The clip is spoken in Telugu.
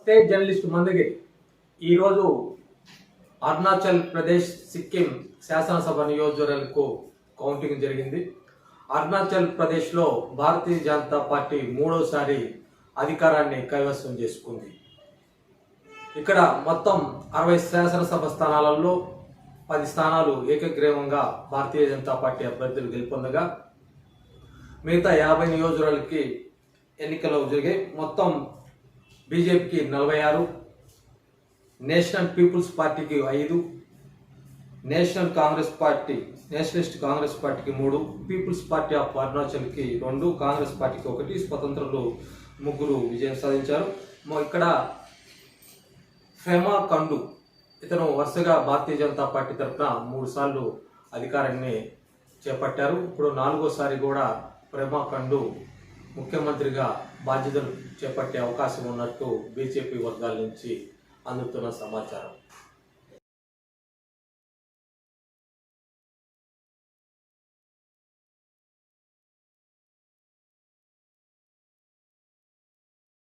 స్టేట్ జర్నలిస్ట్ మందగిరి ఈరోజు అరుణాచల్ ప్రదేశ్ సిక్కిం శాసనసభ నియోజకవర్గాలకు కౌంటింగ్ జరిగింది. అరుణాచల్ ప్రదేశ్లో భారతీయ జనతా పార్టీ మూడోసారి అధికారాన్ని కైవసం చేసుకుంది. ఇక్కడ మొత్తం 60 శాసనసభ స్థానాలలో 10 స్థానాలు ఏకగ్రీవంగా భారతీయ జనతా పార్టీ అభ్యర్థులు గెలుపొందగా మిగతా 50 నియోజకవర్గాలకి ఎన్నికలు జరిగాయి. మొత్తం బీజేపీకి 46, నేషనల్ పీపుల్స్ పార్టీకి 5, నేషనలిస్ట్ కాంగ్రెస్ పార్టీకి 3, పీపుల్స్ పార్టీ ఆఫ్ అరుణాచల్కి 2, కాంగ్రెస్ పార్టీకి 1, స్వతంత్రులు 3 విజయం సాధించారు. ఇక్కడ ఫెమా ఖండు ఇతను వరుసగా భారతీయ జనతా పార్టీ తరఫున 3 సార్లు అధికారాన్ని చేపట్టారు. ఇప్పుడు 4వసారి కూడా ఫెమా ఖండు ముఖ్యమంత్రిగా బాధ్యతలు చేపట్టే అవకాశం ఉన్నట్టు బీజేపీ వర్గాల నుంచి అందుతున్న సమాచారం.